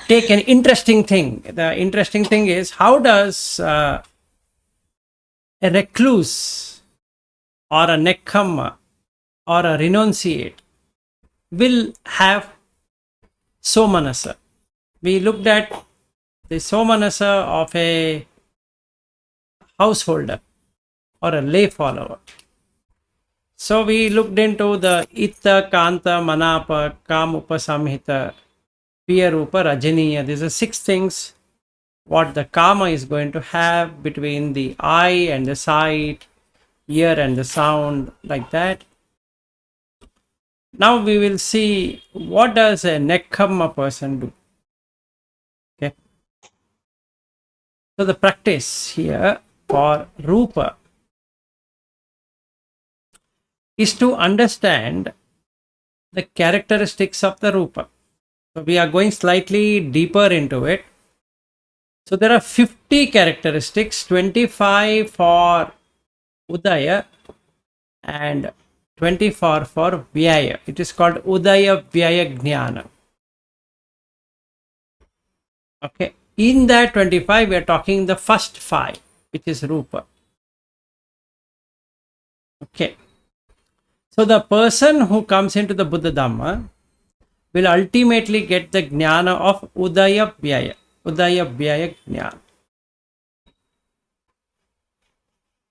take an interesting thing. The interesting thing is, how does a recluse or a nekkhamma or a renunciate will have somanasa? We looked at the somanasa of a householder or a lay follower. So we looked into the Itta, Kanta, Manapa, Kam, Upasamhita, Piya, Rupa, Rajaniya. These are 6 things what the Kama is going to have between the eye and the sight, ear and the sound, like that. Now we will see what does a nekkhamma person do. Okay. So the practice here for Rupa is to understand the characteristics of the Rupa. So we are going slightly deeper into it. So there are 50 characteristics, 25 for Udaya and 24 for Vyaya. It is called Udaya Vyaya Jnana. Okay. In that 25, we are talking the first 5, which is Rupa. Okay. So the person who comes into the Buddha Dhamma will ultimately get the Jnana of Udaya Vyaya. Udaya Vyaya Jnana.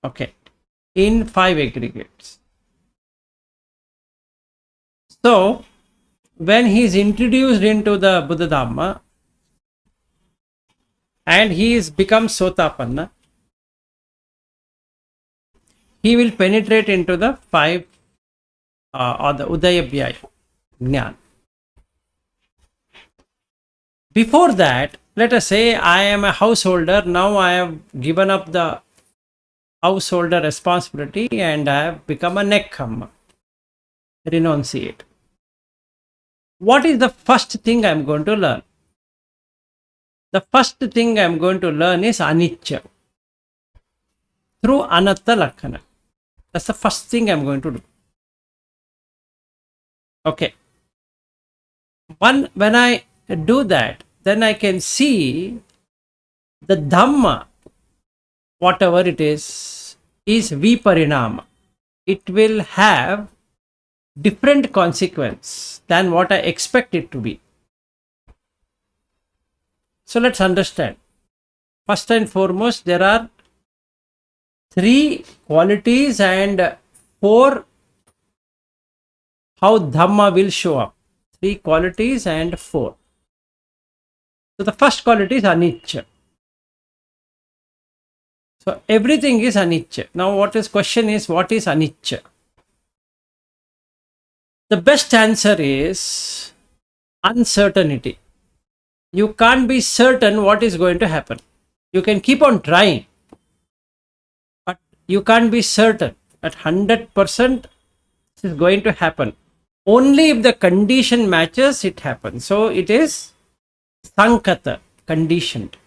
Okay. In 5 aggregates. So when he is introduced into the Buddha Dhamma and he is become Sotapanna, he will penetrate into the 5 or the Udaya Vyaya Jnana. Before that, let us say I am a householder. Now I have given up the householder responsibility and I have become a nekkhamma, renunciate. What is the first thing I am going to learn? The first thing I am going to learn is anicca through anatta lakkana. That's the first thing I am going to do. Okay. When I do that, then I can see the Dhamma, whatever it is viparinama. It will have different consequence than what I expect it to be. So let's understand. First and foremost, there are 3 qualities and 4 how Dhamma will show up. 3 qualities and 4. So the first quality is anicca. So everything is anicca. Now what is question is, what is anicca? The best answer is uncertainty. You can't be certain what is going to happen. You can keep on trying, but you can't be certain that 100% is going to happen. Only if the condition matches, it happens. So it is sankata, conditioned.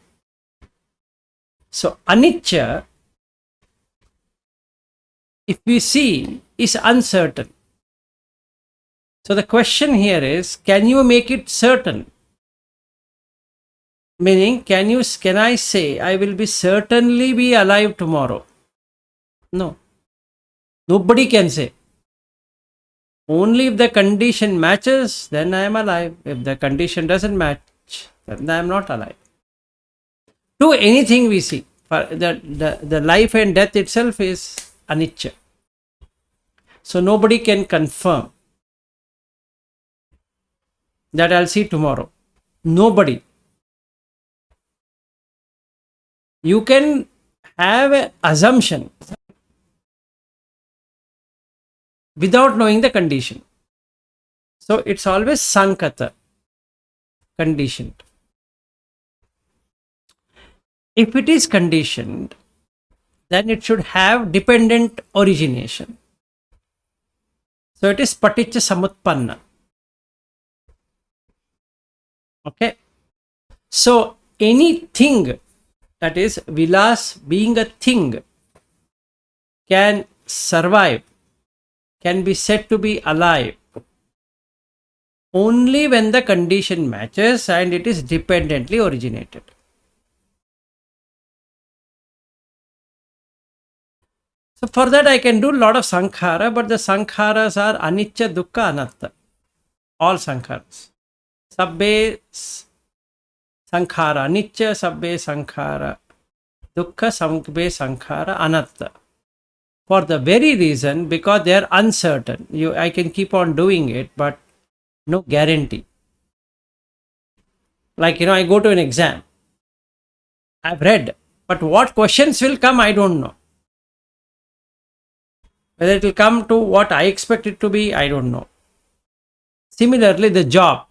So anicca, if we see, is uncertain. So the question here is, can you make it certain? Meaning, can I say I will be certainly be alive tomorrow? No. Nobody can say. Only if the condition matches, then I am alive. If the condition doesn't match, then I am not alive. To anything we see, the life and death itself is anicca. So nobody can confirm that I'll see tomorrow. Nobody. You can have an assumption without knowing the condition. So it's always sankata, conditioned. If it is conditioned, then it should have dependent origination. So it is paticca samutpanna. Okay. So anything, that is vilas being a thing, can survive, can be said to be alive only when the condition matches and it is dependently originated. So for that I can do a lot of sankhara, but the sankharas are anicca, dukkha, anatta. All sankharas. Sabbe sankhara, anicca sabbe sankhara, dukkha sabbe sankhara, anatta. For the very reason because they are uncertain. I can keep on doing it, but no guarantee. Like, I go to an exam. I've read, but what questions will come, I don't know. Whether it will come to what I expect it to be, I don't know. Similarly, the job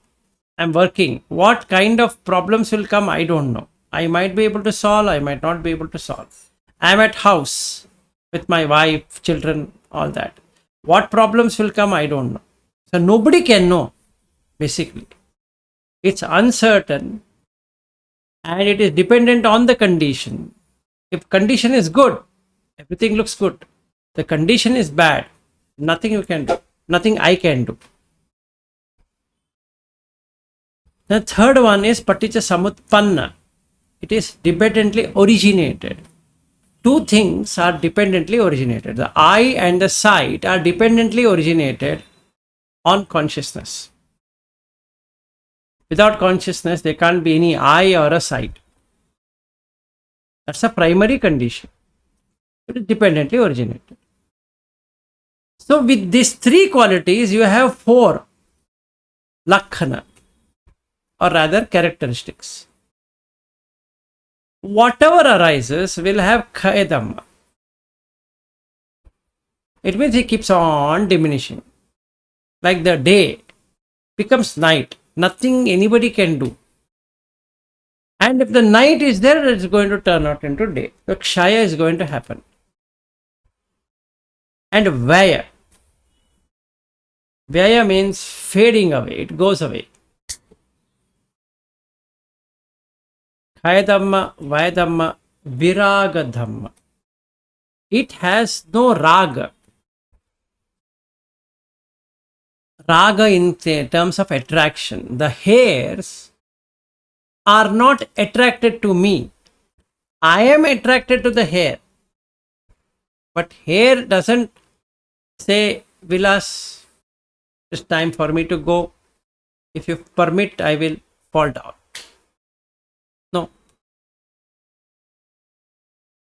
I'm working, what kind of problems will come, I don't know. I might be able to solve, I might not be able to solve. I'm at house with my wife, children, all that. What problems will come, I don't know. So nobody can know, basically. It's uncertain and it is dependent on the condition. If condition is good, everything looks good. The condition is bad, nothing you can do, nothing I can do. The third one is paticca samutpanna. It is dependently originated. Two things are dependently originated. The eye and the sight are dependently originated on consciousness. Without consciousness, there can't be any eye or a sight. That's a primary condition. It is dependently originated. So with these three qualities, you have four lakhana, or rather characteristics. Whatever arises will have khaedamma. It means it keeps on diminishing. Like the day becomes night. Nothing anybody can do. And if the night is there, it's going to turn out into day. The kshaya is going to happen. And vaya. Vaya means fading away. It goes away. Khayadhamma, Vayadhamma, Viragadhamma. It has no raga. Raga in terms of attraction. The hairs are not attracted to me. I am attracted to the hair. But hair doesn't say, Vilas, it's time for me to go. If you permit, I will fall down. No.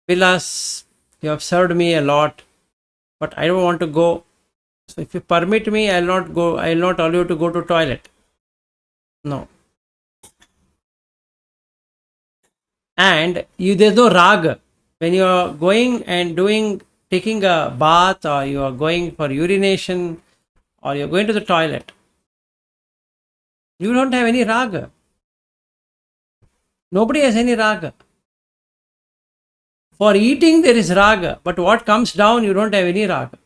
Vilas, you have served me a lot, but I don't want to go. So if you permit me, I'll not go. I'll not allow you to go to toilet. No. And there's no raga. When you are going and taking a bath, or you are going for urination, or you're going to the toilet, you don't have any raga. Nobody has any raga. For eating, there is raga, but what comes down, you don't have any raga.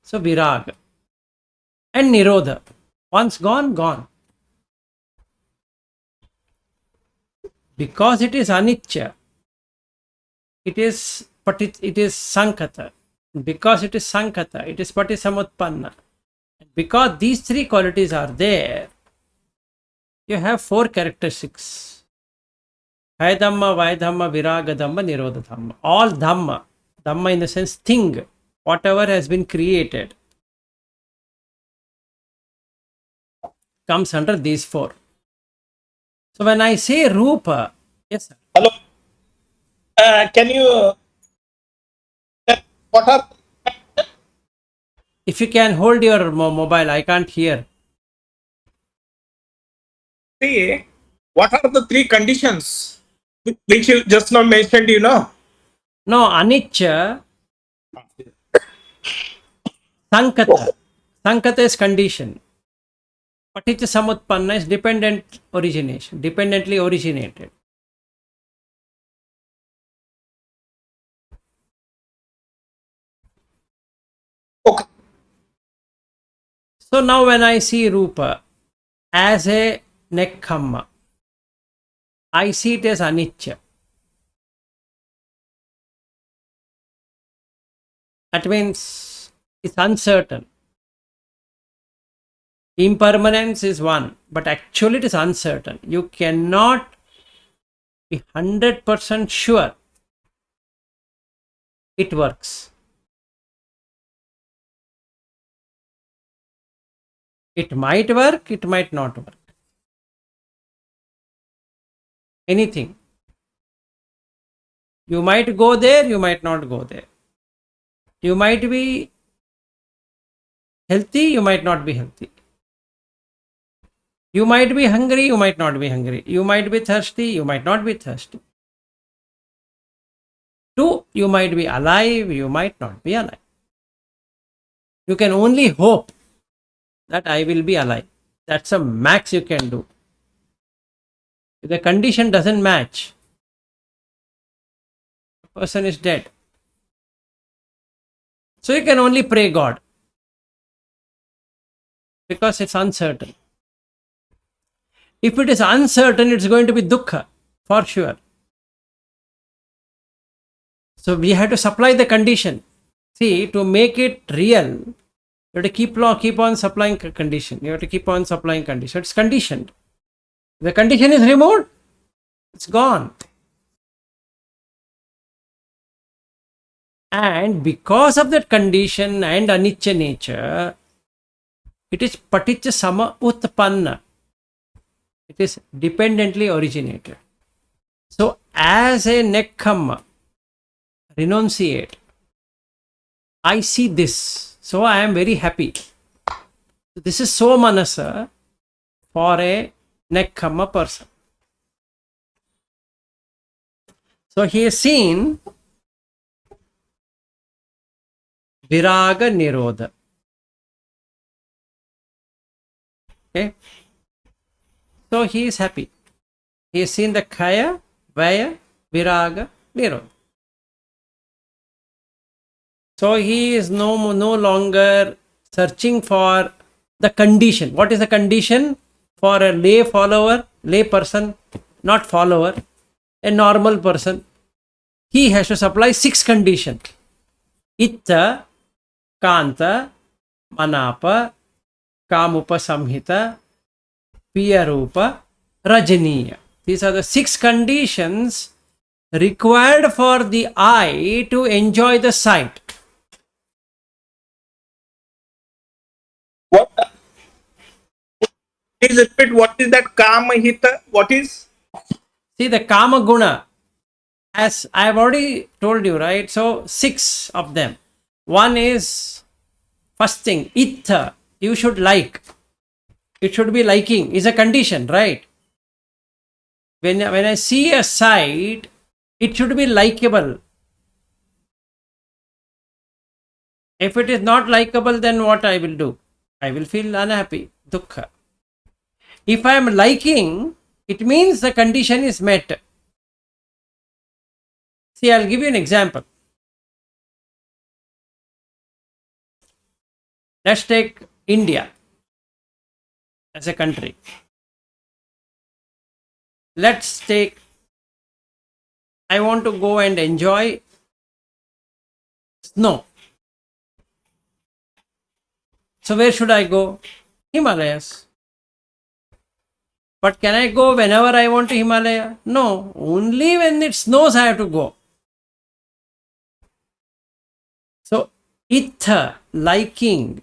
So viraga. And nirodha. Once gone, gone. Because it is anicca, it is sankhata. Because it is sankhata, it is patisamutpanna. Because these three qualities are there, you have four characteristics. Hayadhamma, Vayadhamma, Viragadhamma, Nirodhadhamma. All dhamma, dhamma in the sense thing, whatever has been created, comes under these four. So when I say Rupa, yes sir. Hello. Can you what are If you can hold your mobile, I can't hear. what are the three conditions which you just now mentioned? No, anicca, sankata. Sankata is condition. Paticca samutpanna is dependent origination, dependently originated. Okay. So now when I see Rupa as a nekkhamma, I see it as anicca. That means it's uncertain. Impermanence is one, but actually it is uncertain. You cannot be 100% sure it works. It might work, it might not work. Anything. You might go there, you might not go there. You might be healthy, you might not be healthy. You might be hungry, you might not be hungry. You might be thirsty, you might not be thirsty. Two, you might be alive, you might not be alive. You can only hope that I will be alive. That's a max you can do. If the condition doesn't match, the person is dead. So you can only pray God because it's uncertain. If it is uncertain, it's going to be dukkha for sure. So we have to supply the condition. See, to make it real, you have to keep on supplying condition. You have to keep on supplying condition. It's conditioned. The condition is removed, it's gone. And because of that condition and anicca nature, it is paticca sama utpanna. It is dependently originated. So as a nekkhamma, renunciate, I see this, so I am very happy. This is so manasa for a nekkhamma person. So he has seen viraga nirodha. Okay. So he is happy. He has seen the kaya, vaya, viraga, nirodha. So he is no longer searching for the condition. What is the condition for a lay follower, lay person, not follower, a normal person? He has to supply 6 conditions. Itta, Kanta, Manapa, Kamupa Samhita, Piyarupa, Rajaniya. These are the 6 conditions required for the eye to enjoy the sight. What? Please repeat. What is that kama hita? What is? See, the Kama Guna, as I have already told you, right? So 6 of them. One is, first thing, Ittha. You should like. It should be liking, is a condition, right? When I see a sight, it should be likable. If it is not likable, then what I will do? I will feel unhappy, dukkha. If I am liking, it means the condition is met. See, I'll give you an example. Let's take India as a country. Let's take, I want to go and enjoy snow. So where should I go? Himalayas. But can I go whenever I want to Himalaya? No, only when it snows I have to go. So ittha, liking,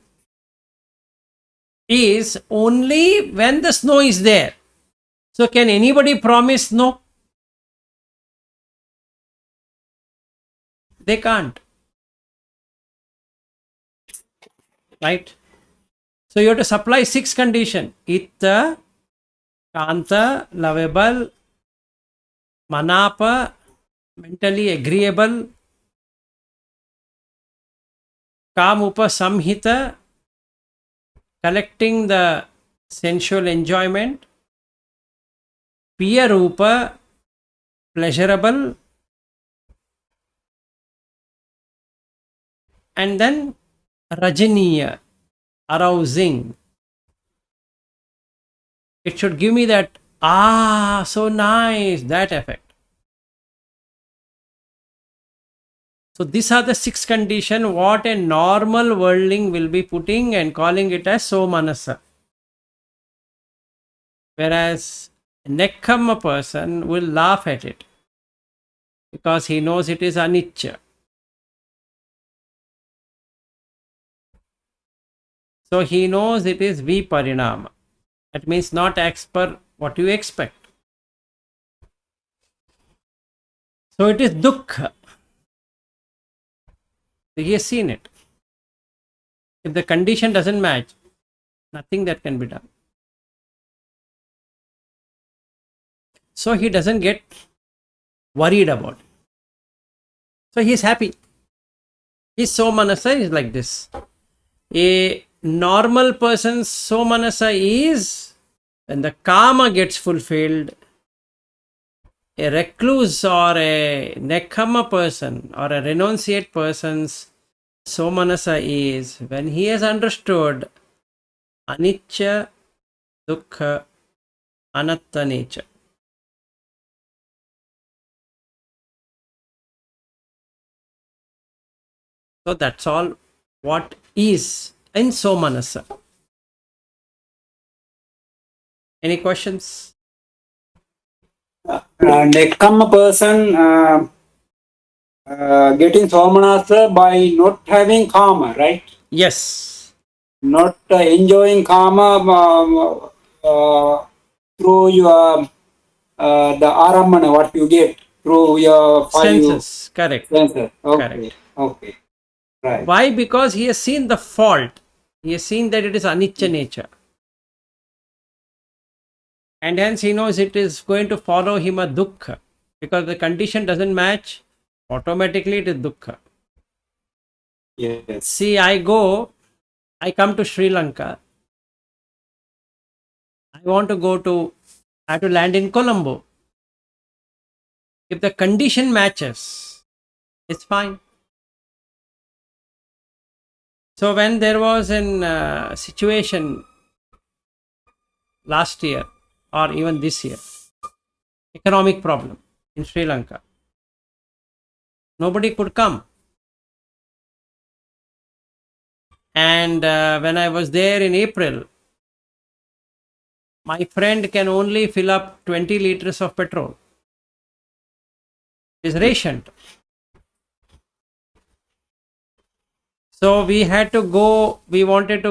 is only when the snow is there. So can anybody promise no? They can't. Right? So you have to supply 6 conditions. Ittha, Kanta, lovable, Manapa, mentally agreeable, Kamupa Samhita, collecting the sensual enjoyment, Piyarupa, pleasurable, and then Rajaniya, arousing. It should give me that, so nice, that effect. So these are the 6 conditions what a normal worldling will be putting and calling it as so manasa. Whereas a nekkhamma person will laugh at it because he knows it is anicca. So he knows it is viparinama. That means not as per what you expect. So it is dukkha. He has seen it. If the condition doesn't match, nothing that can be done. So he doesn't get worried about it. So he is happy. His somanasa is like this. A normal person's somanasa is when the kama gets fulfilled. A recluse or a nekkhamma person or a renunciate person's somanasa is when he has understood anicca, dukkha, anatta nature. So that's all what is in somanasa. Any questions? Nekkhamma person getting somanasa by not having karma, right? Yes. Not enjoying karma through your the aramana, what you get through your five Senses. Correct. senses. Okay, Correct. okay, right. Why? Because he has seen the fault. He has seen that it is anicca nature. And hence he knows it is going to follow him a dukkha. Because the condition doesn't match, automatically it is dukkha. Yes. See, I come to Sri Lanka. I have to land in Colombo. If the condition matches, it's fine. So when there was a situation last year or even this year, economic problem in Sri Lanka, nobody could come. And when I was there in April, my friend can only fill up 20 liters of petrol. It is rationed. So we wanted to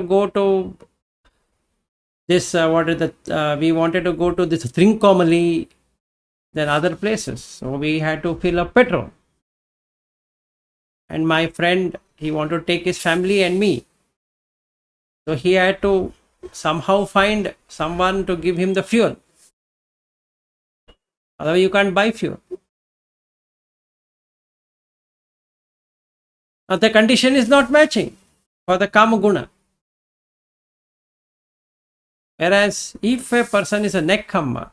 go to this, we wanted to go to this Trincomalee, then other places. So we had to fill up petrol. And my friend, he wanted to take his family and me. So he had to somehow find someone to give him the fuel. Otherwise, you can't buy fuel. Now, the condition is not matching for the kama guna. Whereas, if a person is a nekkhamma,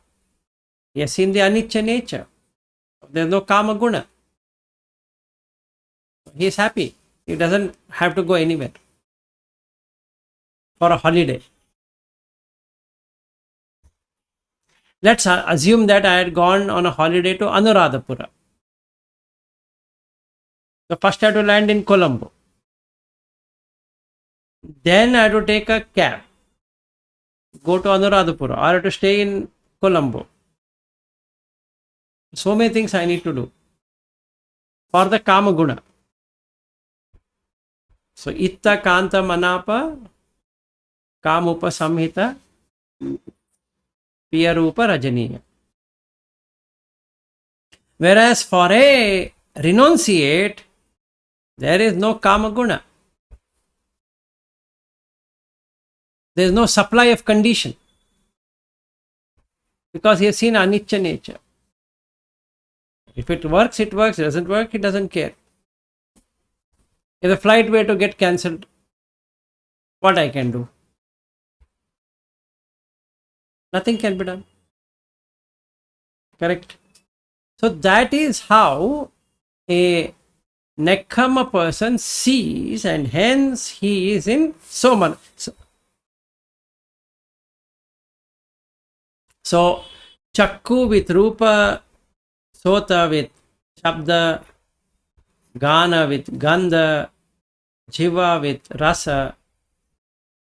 he has seen the anicca nature. There is no kama guna. He is happy. He doesn't have to go anywhere for a holiday. Let's assume that I had gone on a holiday to Anuradhapura. So first I had to land in Colombo. Then I had to take a cab, go to Anuradhapura, or I had to stay in Colombo. So many things I need to do for the kama guna. So itta kanta manapa kamupa samhita piyarupa rajaniya. Whereas for a renunciate, there is no kama guna. There is no supply of condition. Because he has seen anicca nature. If it works, it works. It doesn't work, he doesn't care. If the flight were to get cancelled, what I can do? Nothing can be done. Correct? So that is how a nekkhamma person sees, and hence he is in soman. So chakku with rupa, sota with shabda, gana with gandha, jiva with rasa,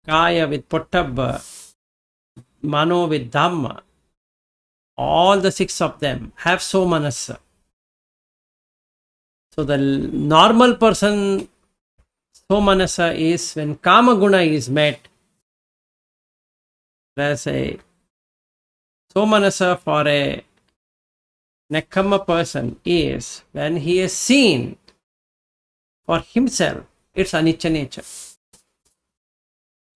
kaya with pottabha, Mano with Dhamma, all the 6 of them have Somanasa. So the normal person, Somanasa is when Kama Guna is met. There's a Somanasa for a Nekkhamma person is when he is seen for himself, it's Anicca nature.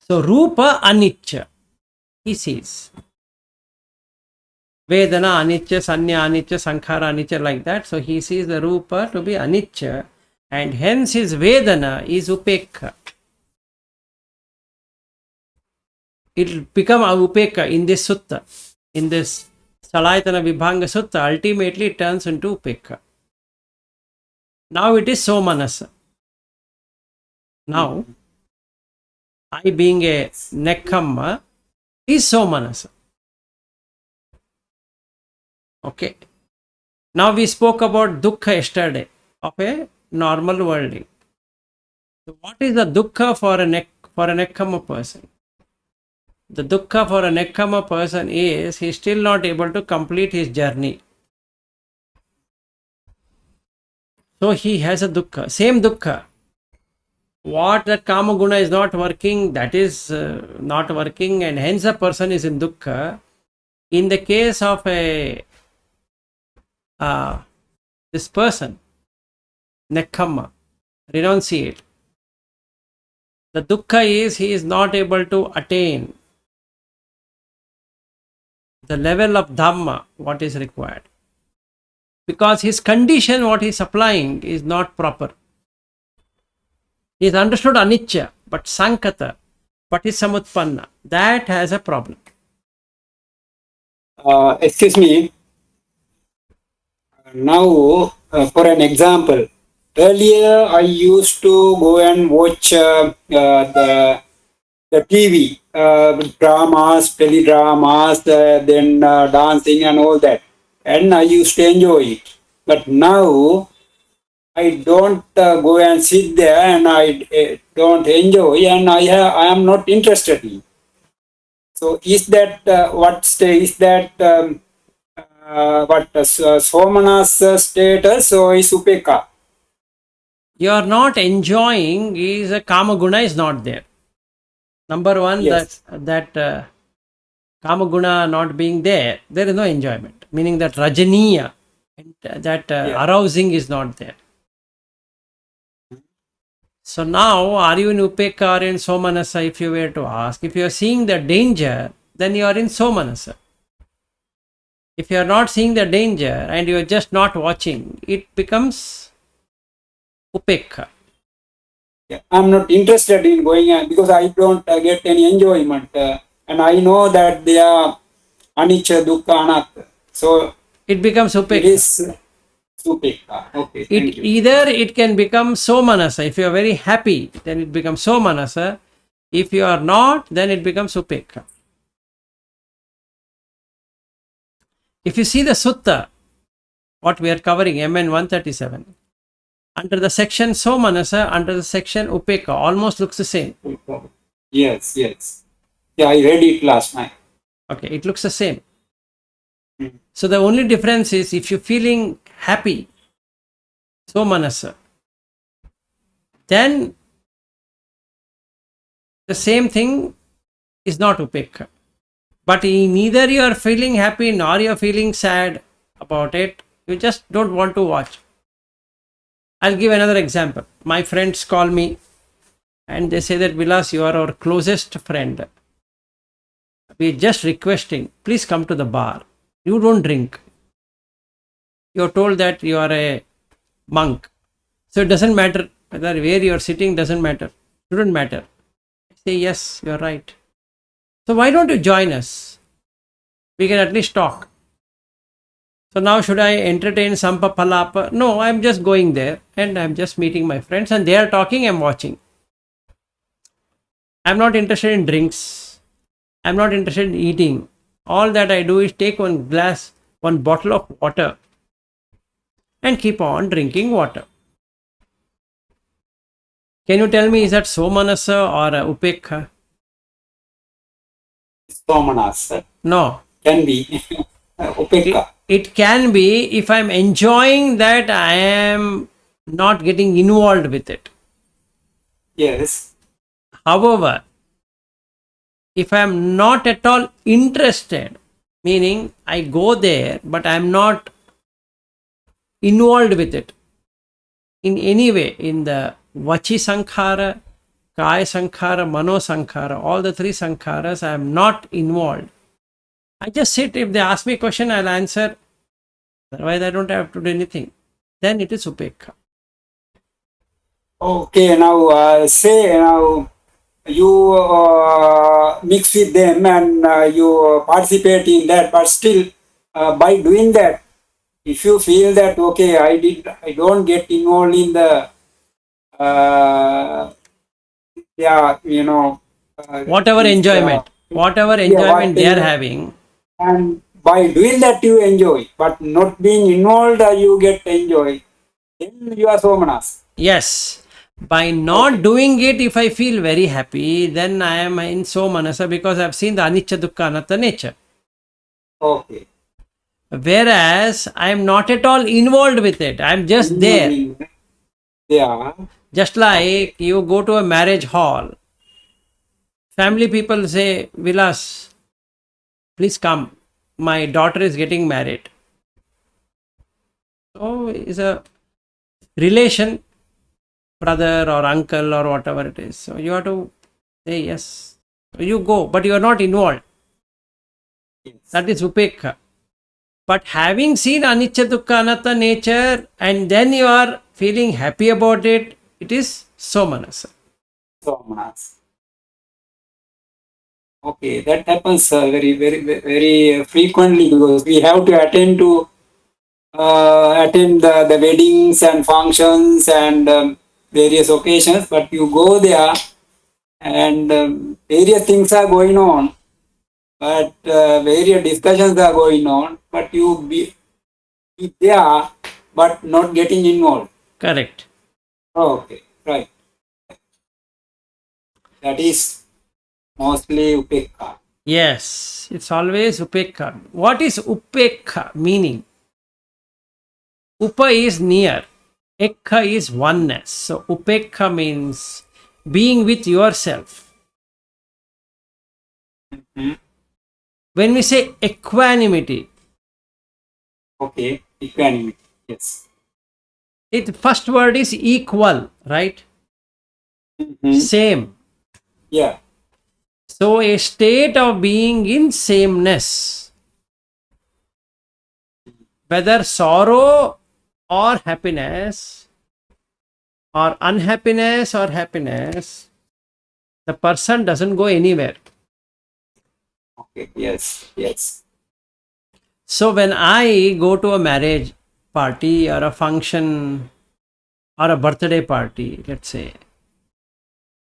So Rupa Anicca, he sees. Vedana Anicca, Sanya Anicca, Sankhara Anicca, like that. So he sees the Rupa to be Anicca, and hence his Vedana is Upekha. It will become a Upekha in this Sutta, in this Salayatana Vibhanga Sutta. Ultimately it turns into Upekha. Now it is Somanasa. Now, I being a Nekkhamma is Somanasa. Okay. Now we spoke about Dukkha yesterday of a normal worldling. So what is the Dukkha for a Nekkhamma person? The Dukkha for a Nekkhamma person is he is still not able to complete his journey. So he has a Dukkha, same Dukkha. What that Kama Guna is not working, that is not working, and hence a person is in Dukkha. In the case of a this person, Nekkhamma, renunciate, the Dukkha is he is not able to attain the level of Dhamma, what is required. Because his condition, what he is applying, is not proper. He has understood Anicca, but Sankata, Patisamutpanna, that has a problem. Excuse me. Now, for an example, earlier I used to go and watch the TV dramas, teledramas, then dancing and all that, and I used to enjoy it. But now I don't go and sit there, and I don't enjoy, and I am not interested in. So is that is that Somana's status or is Upeka? You are not enjoying is a Kama Guna is not there. Number one, Yes. that Kama Guna not being there, there is no enjoyment. Meaning that Rajaniya, that arousing is not there. So now, are you in Upeka or in Somanasa? If you were to ask, if you are seeing the danger, then you are in Somanasa. If you are not seeing the danger and you are just not watching, it becomes Upekha. Yeah, I'm not interested in going because I don't get any enjoyment, and I know that they are anicca, dukkha, anatta. So It becomes Upekha. it is Upeka. Okay, thank you. Either it can become Somanasa. If you are very happy, then it becomes Somanasa. If you are not, then it becomes Upekha. If you see the Sutta, what we are covering, MN 137, under the section Somanasa, under the section Upekha, almost looks the same. Yes, yes. Yeah, I read it last night. Okay, it looks the same. Mm. So the only difference is if you're feeling happy, Somanasa, then the same thing is not Upekha. But neither you are feeling happy nor you are feeling sad about it. You just don't want to watch. I'll give another example. My friends call me and they say that, Vilas, you are our closest friend. We're just requesting, please come to the bar. You don't drink. You're told that you are a monk. So it doesn't matter whether where you're sitting, doesn't matter. Shouldn't matter. I say, yes, you're right. So why don't you join us? We can at least talk. So now should I entertain Sampa Palapa? No, I'm just going there and I'm just meeting my friends and they are talking, I'm watching. I'm not interested in drinks. I'm not interested in eating. All that I do is take one bottle of water and keep on drinking water. Can you tell me, is that Somanasa or Upekha? Somanas. No. Can be. It, Upekka. it can be if I'm enjoying that I am not getting involved with it. Yes. However, if I'm not at all interested, meaning I go there but I'm not involved with it in any way, in the Vachi Sankhara, Kaya Sankhara, Mano Sankhara, all the three Sankharas, I am not involved. I just sit, if they ask me a question, I'll answer. Otherwise, I don't have to do anything. Then it is Upekha. Okay, now say now you mix with them and you participate in that, but still by doing that, if you feel that okay, I don't get involved in the uh, yeah, Whatever this enjoyment, whatever yeah, what enjoyment they are having, and by doing that you enjoy, but not being involved, you get enjoy. Then you are Somanas. yes. By not Okay. doing it, if I feel very happy, then I am in so manasa because I've seen the anicca dukkha anatta nature. Okay. Whereas I am not at all involved with it. I'm just there. Yeah. Just Okay. like you go to a marriage hall, family people say, Vilas, please come. My daughter is getting married. So is a relation, brother or uncle or whatever it is. So you have to say yes. So you go, but you are not involved. Yes. That is upekha. But having seen anicca dukkha anatta nature and then you are feeling happy about it, it is somanasa. Somanas. Okay, that happens very frequently because we have to attend the weddings and functions and various occasions. But you go there and various things are going on, but various discussions are going on. But be there, but not getting involved. Correct. Okay, right. That is mostly upekka. Yes, it's always upekha. What is upekha meaning? Upa is near, ekha is oneness. So upekha means being with yourself. Hmm. When we say equanimity, Okay, equanimity. Yes. it first word is equal, right? Hmm. Same. Yeah. So a state of being in sameness, whether sorrow or happiness, or unhappiness or happiness, the person doesn't go anywhere. Okay. Yes. Yes. So when I go to a marriage party or a function or a birthday party, let's say,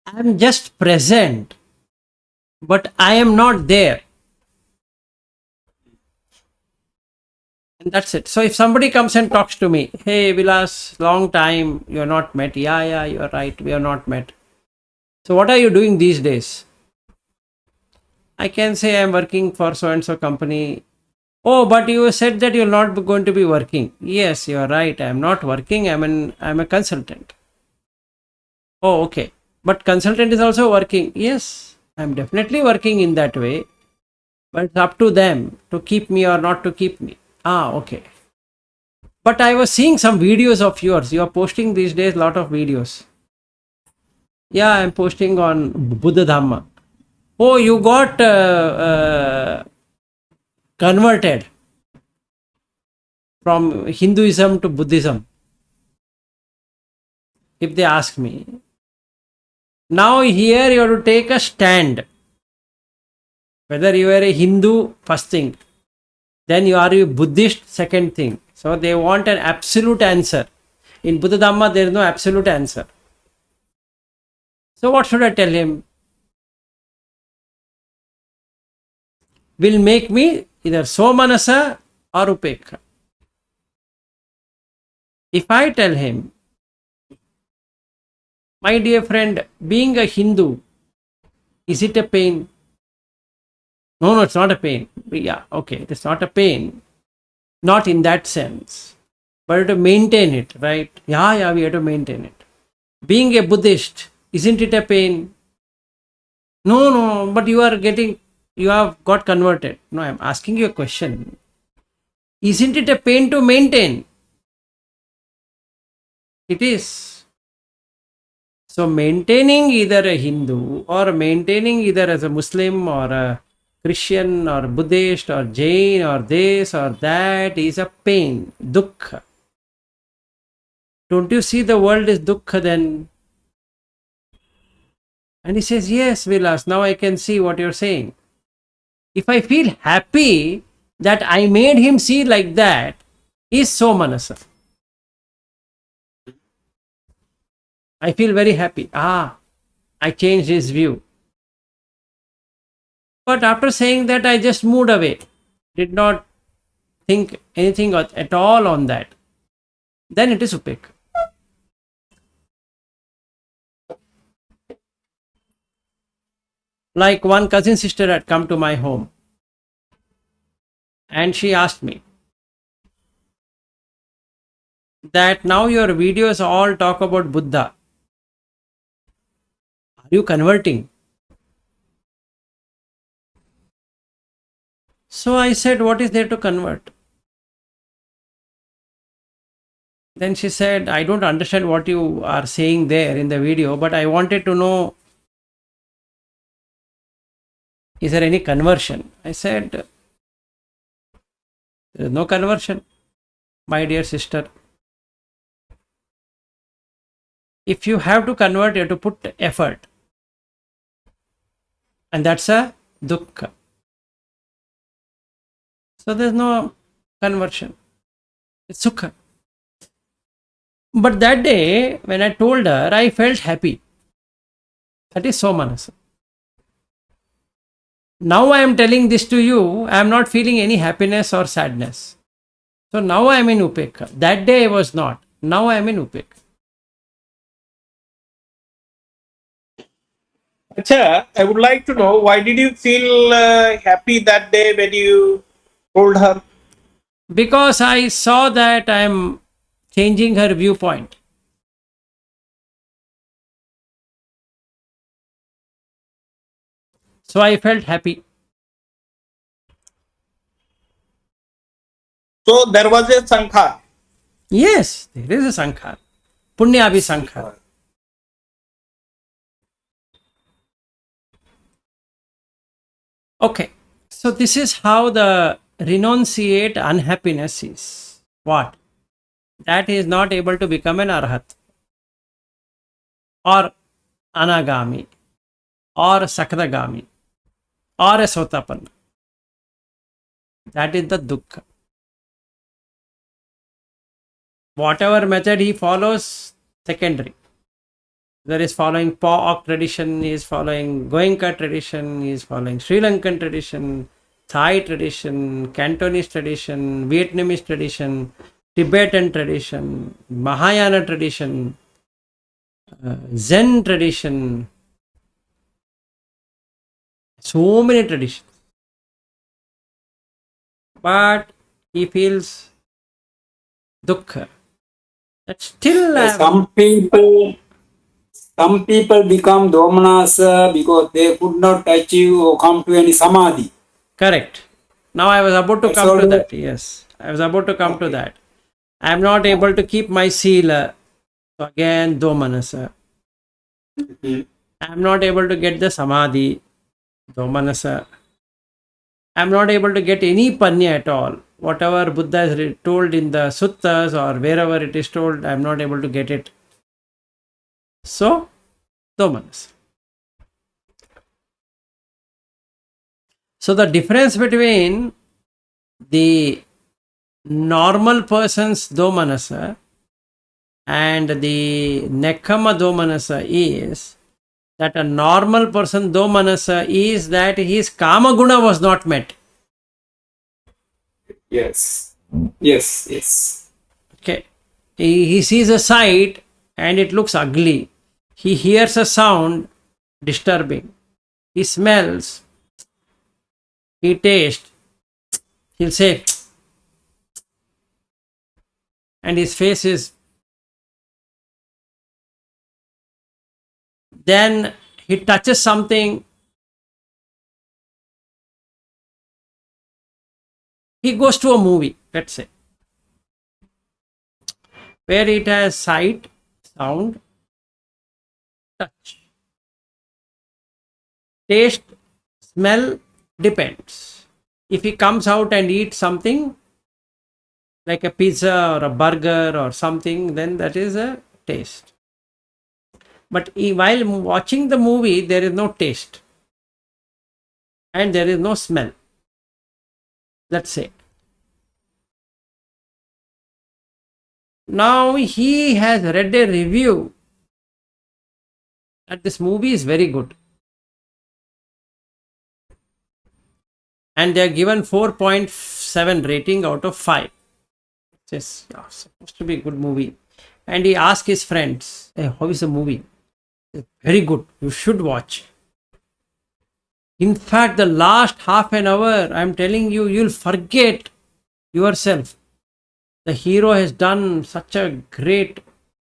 I'm just present, but I am not there. And that's it. So if somebody comes and talks to me, hey Vilas, long time you're not met. Yeah, you're right, we are not met. So what are you doing these days? I can say I'm working for so and so company. Oh, but you said that you're not going to be working. Yes, you're right. I'm not working. I'm a consultant. Oh, okay. But consultant is also working. Yes, I'm definitely working in that way. But it's up to them to keep me or not to keep me. Ah, okay. But I was seeing some videos of yours. You are posting these days a lot of videos. Yeah, I'm posting on Buddha Dhamma. Oh, you got converted from Hinduism to Buddhism. If they ask me. Now here you have to take a stand. Whether you are a Hindu, first thing. Then you are a Buddhist, second thing. So they want an absolute answer. In Buddha Dhamma, there is no absolute answer. So what should I tell him? Will make me either Somanasa or Upekha. If I tell him, my dear friend, being a Hindu, is it a pain? No, it's not a pain. Yeah, okay, it's not a pain. Not in that sense. But to maintain it, right? Yeah, we have to maintain it. Being a Buddhist, isn't it a pain? No, but you have got converted. No, I'm asking you a question. Isn't it a pain to maintain? It is. So maintaining either a Hindu or maintaining either as a Muslim or a Christian or Buddhist or Jain or this or that is a pain, dukkha. Don't you see the world is dukkha then? And he says, yes, Vilas, now I can see what you're saying. If I feel happy that I made him see like that, is so manasa. I feel very happy. I changed his view. But after saying that, I just moved away. Did not think anything at all on that. Then it is upek. Like one cousin sister had come to my home and she asked me that now your videos all talk about Buddha. Are you converting? So I said, what is there to convert? Then she said, I don't understand what you are saying there in the video, but I wanted to know, is there any conversion? I said, there is no conversion, my dear sister. If you have to convert, you have to put effort. And that's a dukkha. So there's no conversion. It's sukha. But that day, when I told her, I felt happy. That is so manasa. Now I am telling this to you, I am not feeling any happiness or sadness. So now I am in upekha. That day I was not. Now I am in upekha. Acha, I would like to know why did you feel happy that day when you told her? Because I saw that I am changing her viewpoint. So I felt happy. So there was a sankhar. Yes, there is a sankhar. Punya abhi sankhar. Okay, so this is how the renunciate unhappiness is. What? That he is not able to become an arhat or anagami or sakadagami or a sotapanna. That is the dukkha. Whatever method he follows, secondary. There is following Paok tradition, he is following Goenka tradition, he is following Sri Lankan tradition, Thai tradition, Cantonese tradition, Vietnamese tradition, Tibetan tradition, Mahayana tradition, Zen tradition, so many traditions. But he feels dukkha. That still Some people become domanas because they could not achieve or come to any samadhi. correct. Now I was about to That's come to all. that. Yes, I was about to come to Okay. that. I am not able to keep my sila. So again, domanasa. Mhm. I am not able to get the samadhi. Domanasa. I am not able to get any panya at all. Whatever Buddha has told in the suttas or wherever it is told, I am not able to get it. So, domanasa. So the difference between the normal person's domanasa and the nekkhamma domanasa is that a normal person domanasa is that his kama guna was not met. Yes. Yes. Okay, he sees a sight and it looks ugly. He hears a sound disturbing. He smells he tastes, he'll say, and his face is, then he touches something, he goes to a movie, let's say, where it has sight, sound, touch, taste, smell, depends. If he comes out and eats something like a pizza or a burger or something, then that is a taste. But while watching the movie, there is no taste and there is no smell. Let's say. Now he has read a review that this movie is very good. And they are given 4.7 rating out of 5. It's supposed to be a good movie. And he asked his friends, hey, how is the movie? Very good. You should watch. In fact, the last half an hour, I'm telling you, you'll forget yourself. The hero has done such a great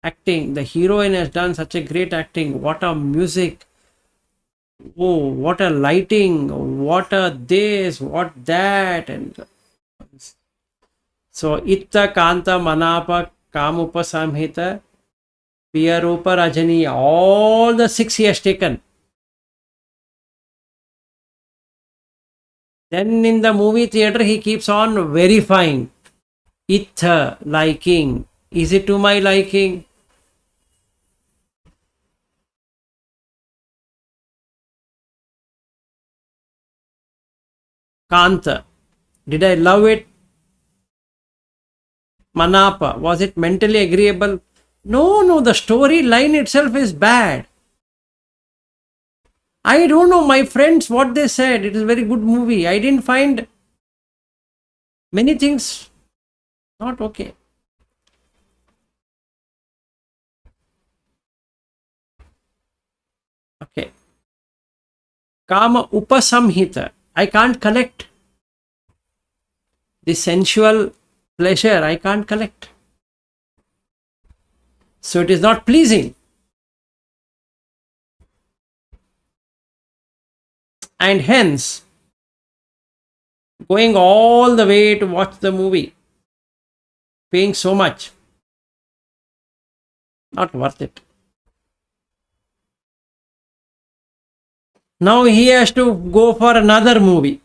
acting. The heroine has done such a great acting. What a music. Oh, what a lighting. What a this, what that. And so, Itta, Kanta, Manapa, Kamupa, Samhita, Piyarupa, Rajani, all the 6 he has taken. Then in the movie theater, he keeps on verifying. Itha, liking. Is it to my liking? Kanta, did I love it? Manapa, was it mentally agreeable? No, the storyline itself is bad. I don't know, my friends, what they said. It is a very good movie. I didn't find many things not okay. Okay. Kama upasamhita. I can't collect. The sensual pleasure, I can't collect. So it is not pleasing. And hence, going all the way to watch the movie, paying so much, not worth it. Now he has to go for another movie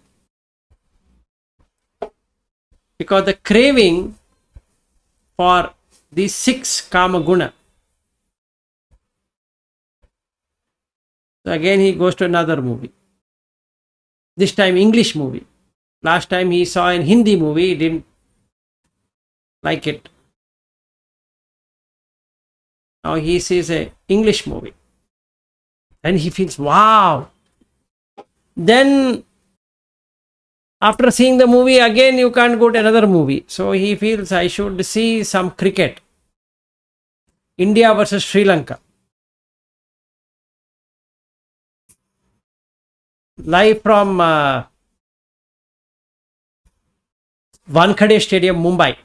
because the craving for these 6 kama guna. So again he goes to another movie. This time English movie. Last time he saw a Hindi movie, he didn't like it. Now he sees a English movie and he feels wow. Then after seeing the movie again you can't go to another movie. So he feels I should see some cricket. India versus Sri Lanka. Live from Wankhede Stadium, Mumbai.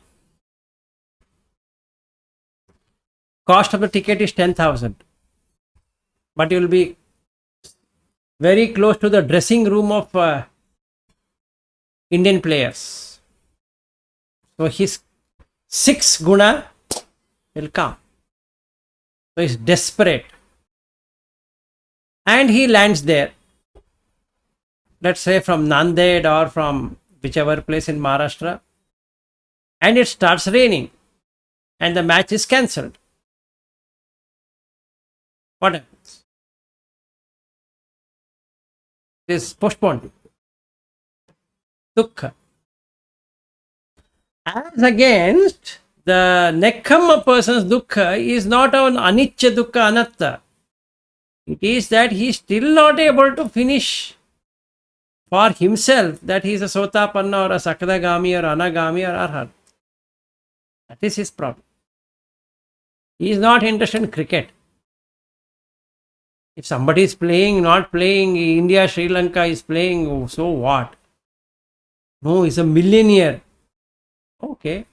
Cost of the ticket is 10,000. But you will be very close to the dressing room of Indian players. So his 6 guna will come. So he's desperate. And he lands there. Let's say from Nanded or from whichever place in Maharashtra. And it starts raining. And the match is cancelled. What happens? It is postponed. Dukkha. As against the Nekkhamma person's dukkha is not an anicca dukkha anatta. It is that he is still not able to finish for himself that he is a Sotapanna or a Sakadagami or Anagami or Arhat. That is his problem. He is not interested in cricket. If somebody is playing, not playing, India, Sri Lanka is playing, so what? No, he's a millionaire. Okay.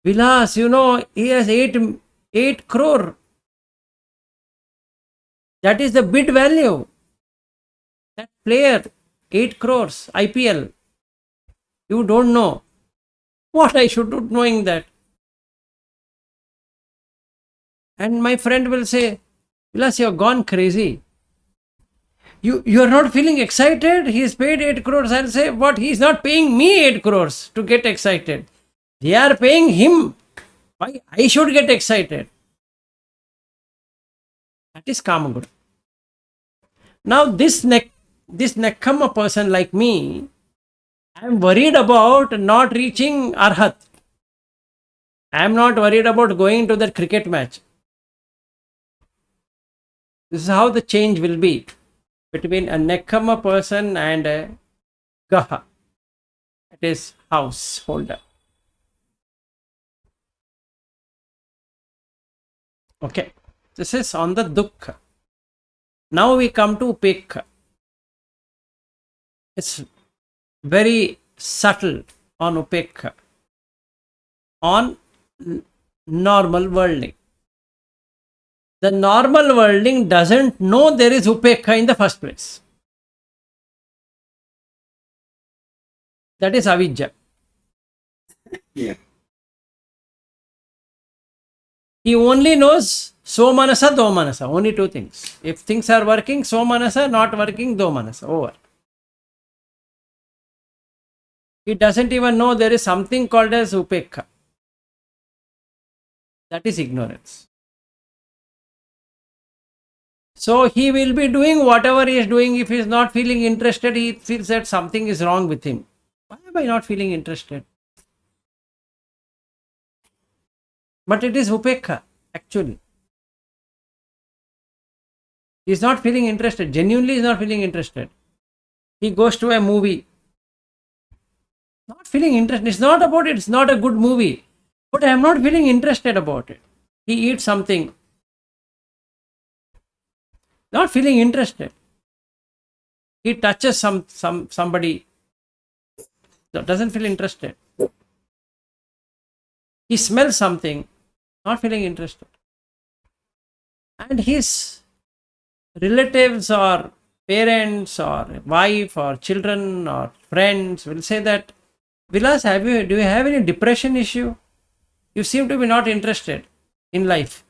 Vilas, he has 8 crore. That is the bid value. That player, 8 crores, IPL. You don't know. What I should do knowing that? And my friend will say, Vilas, you're gone crazy. You are not feeling excited? He's paid 8 crores. I'll say, what? He's not paying me 8 crores to get excited. They are paying him. Why I should get excited? That is Kamagudu. Now this Nekkama person like me, I am worried about not reaching Arhat. I am not worried about going to that cricket match. This is how the change will be between a Nekkama person and a Gaha. It is householder. Okay. This is on the Dukkha. Now we come to Upekha. It's very subtle on Upekha. On normal worldling. The normal worldling doesn't know there is Upekha in the first place. That is Avidya. Yeah. He only knows So Manasa, Do Manasa. Only two things. If things are working, So Manasa, not working, Do Manasa. Over. He doesn't even know there is something called as Upekha. That is ignorance. So he will be doing whatever he is doing. If he is not feeling interested, he feels that something is wrong with him. Why am I not feeling interested? But it is Upekha, actually. He is not feeling interested. Genuinely is not feeling interested. He goes to a movie. Not feeling interested. It's not about it. It's not a good movie. But I am not feeling interested about it. He eats something. Not feeling interested. He touches somebody. Doesn't feel interested. He smells something. Not feeling interested. And his relatives or parents or wife or children or friends will say that, Vilas, do you have any depression issue? You seem to be not interested in life.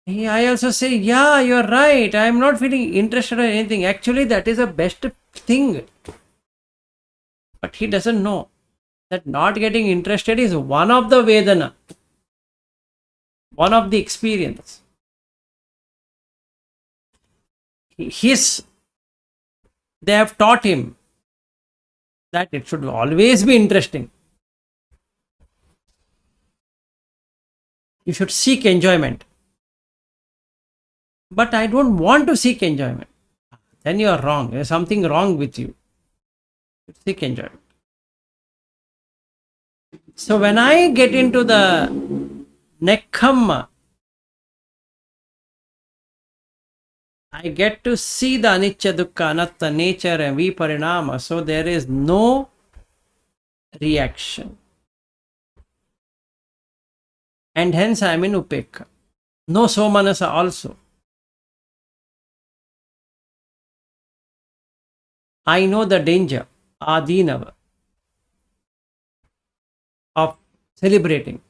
I also say, yeah, you're right. I am not feeling interested in anything. Actually, that is the best thing. But he doesn't know that not getting interested is one of the Vedana, one of the experience. They have taught him that it should always be interesting. You should seek enjoyment. But I don't want to seek enjoyment. Then you are wrong. There is something wrong with you. You seek enjoyment. So when I get into the Nekkhamma, I get to see the Anicca, Dukkha, Anatta nature and Viparinama. So there is no reaction. And hence I am in Upekha. No Somanasa also. I know the danger, Adinava, of celebrating.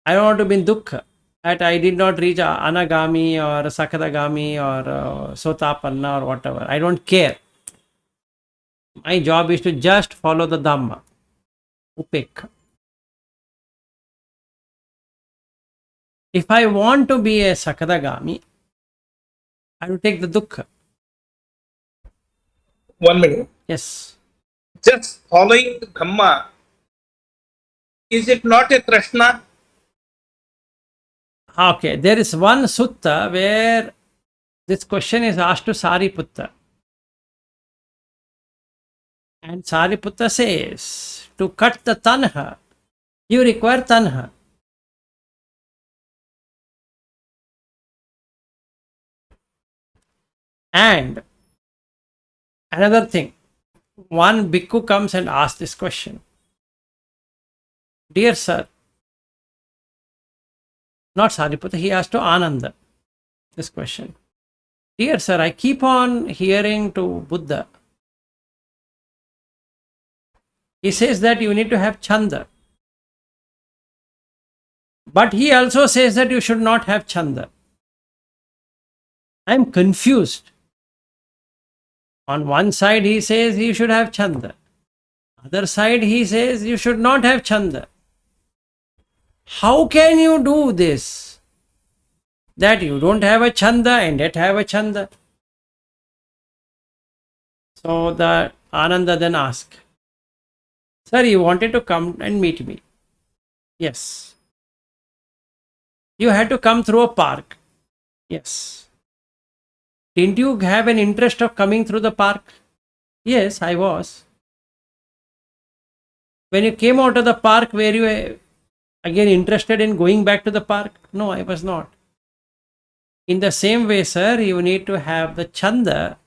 I don't want to be in Dukkha. That I did not reach Anagami or Sakadagami or Sotapanna or whatever. I don't care. My job is to just follow the Dhamma. Upekha. If I want to be a Sakadagami, I will take the Dukkha. 1 minute. Yes. Just following the Dhamma, is it not a Trashna? Okay, there is one sutta where this question is asked to Sariputta. And Sariputta says, to cut the tanha, you require tanha. And another thing, one bhikkhu comes and asks this question. Dear sir, not Sariputta, he asked to Ananda this question. Dear sir, I keep on hearing to Buddha. He says that you need to have chanda. But he also says that you should not have chanda. I am confused. On one side he says you should have chanda. Other side he says you should not have chanda. How can you do this? That you don't have a chanda and yet have a chanda. So the Ananda then asked, Sir, you wanted to come and meet me. Yes. You had to come through a park. Yes. Didn't you have an interest of coming through the park? Yes, I was. When you came out of the park, were you again interested in going back to the park? No, I was not. In the same way, sir, you need to have the chanda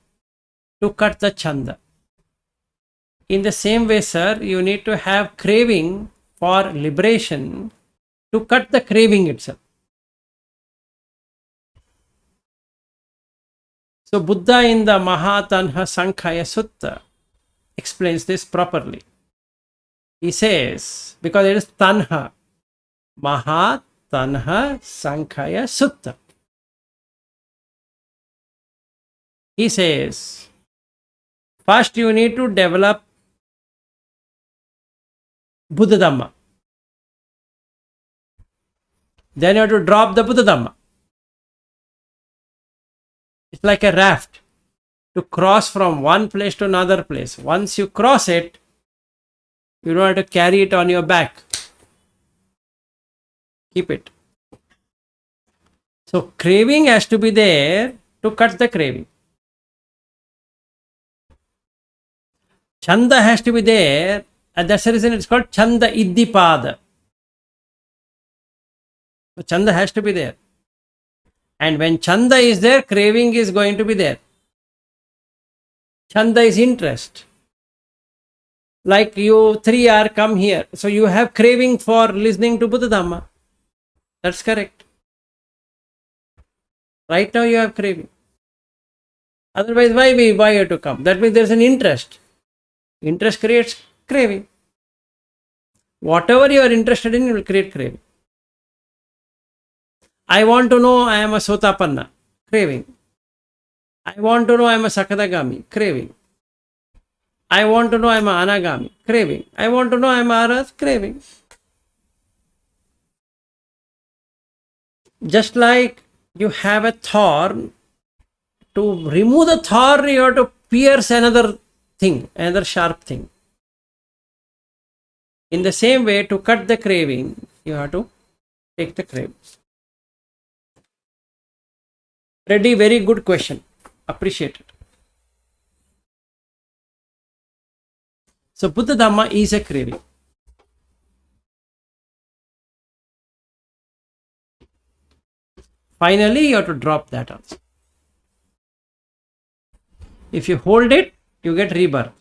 to cut the chanda. In the same way, sir, you need to have craving for liberation to cut the craving itself. So Buddha in the Mahatanha Sankhya Sutta explains this properly. He says, because it is Tanha, Mahatanha Sankhya Sutta. He says, first you need to develop Buddha Dhamma. Then you have to drop the Buddha Dhamma. It's like a raft to cross from one place to another place. Once you cross it, you don't have to carry it on your back. Keep it. So craving has to be there to cut the craving. Chanda has to be there, and that's the reason it's called Chanda Iddipada. So Chanda has to be there. And when Chanda is there, craving is going to be there. Chanda is interest. Like you three are come here. So you have craving for listening to Buddha Dhamma. That's correct. Right now you have craving. Otherwise, why you have to come? That means there's an interest. Interest creates craving. Whatever you are interested in, you will create craving. I want to know I am a Sotapanna. Craving. I want to know I am a Sakadagami. Craving. I want to know I am a Anagami. Craving. I want to know I am a Aras. Craving. Just like you have a thorn, to remove the thorn, you have to pierce another thing, another sharp thing. In the same way, to cut the craving, you have to take the craving. Reddy, very good question. Appreciate it. So, Buddha Dhamma is a craving. Finally, you have to drop that also. If you hold it, you get rebirth.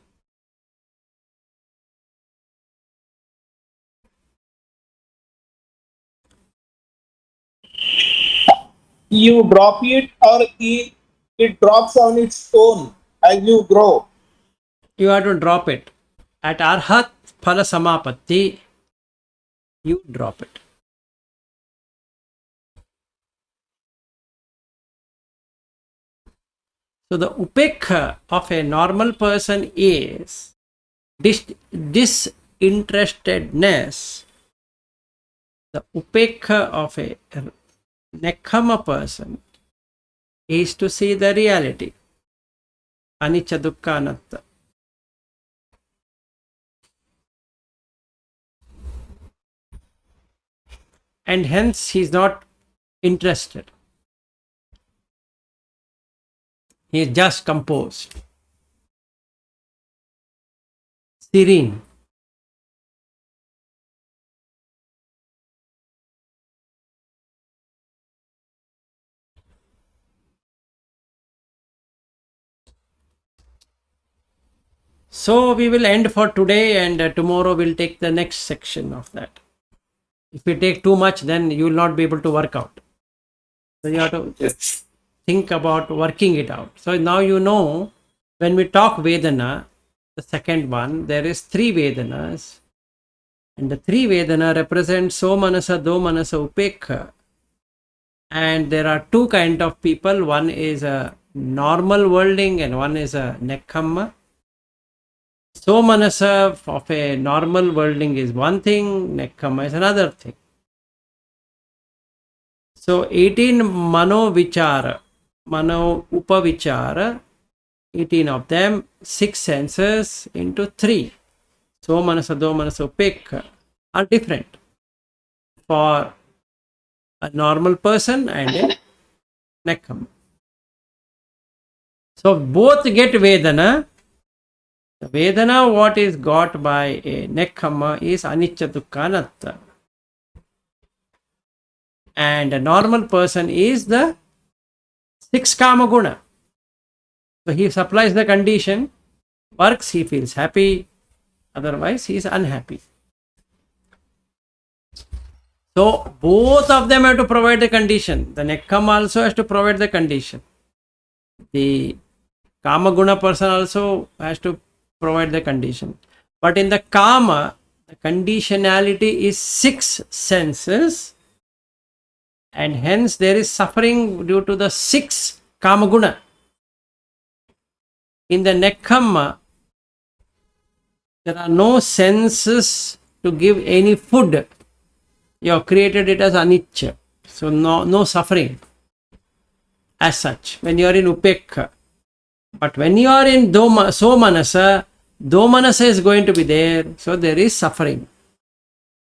You drop it, or it drops on its own as you grow. You have to drop it. At Arhat Phala Samapatti, you drop it. So the upekha of a normal person is disinterestedness. The upekha of a nekkhamma person is to see the reality. Anicca dukkha anatta. And hence he is not interested. He is just composed, serene. So we will end for today, and tomorrow we'll take the next section of that. If we take too much, then you will not be able to work out. So you have to Yes. think about working it out. So now you know, when we talk Vedana, the second one, there is 3 Vedanas. And the 3 Vedana represent So Manasa, Do Manasa, Upekha. And there are 2 kind of people. One is a normal worldling and one is a Nekhamma. So Manasa of a normal worldling is one thing, Nekhamma is another thing. So 18 Mano Vichara, Mano Upavichara, 18 of them, 6 senses into 3. So Manasa, Do Manasa, Upekha are different for a normal person and a Nekhamma. So both get Vedana. The Vedana what is got by a Nekhamma is Anicca Dukkha Anatta. And a normal person is the 6 Kama Guna. So he supplies the condition, works, he feels happy, otherwise he is unhappy. So both of them have to provide the condition. The Nekhamma also has to provide the condition. The Kama Guna person also has to provide the condition. But in the Kama, the conditionality is 6 senses, and hence there is suffering due to the 6 Kama Guna. In the Nekhamma, there are no senses to give any food. You have created it as anicca. So no suffering as such when you are in Upekha. But when you are in So Manasa, Do Manasa is going to be there. So there is suffering.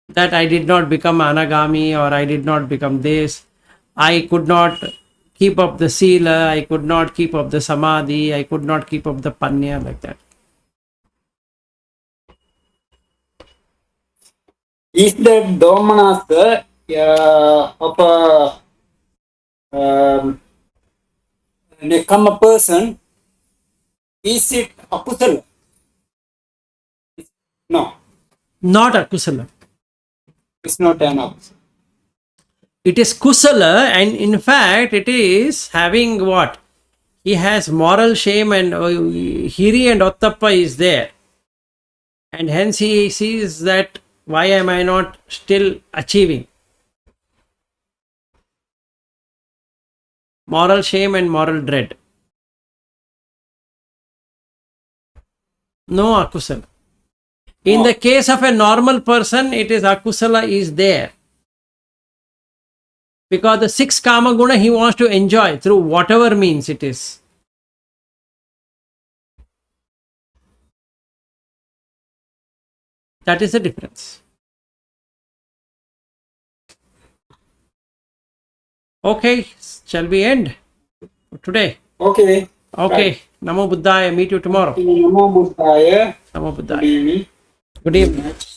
That I did not become Anagami, or I did not become this. I could not keep up the Sila, I could not keep up the Samadhi, I could not keep up the Panya, like that. Is that Domanasa of a Nekhamma person, is it akusala? No, Not a Kusala. it's not an akusala. It is Kusala, and in fact, it is having what? He has moral shame, and Hiri and Ottappa is there. And hence he sees that why am I not still achieving? Moral shame and moral dread. No akusala. In the case of a normal person, it is akusala is there. Because the 6 Kama Guna he wants to enjoy through whatever means it is. That is the difference. Okay, shall we end today? Okay. Okay, Right. Namo Buddhaya, meet you tomorrow. Namo Buddhaya. Namo Good Buddhaya. evening. Good evening. Good night.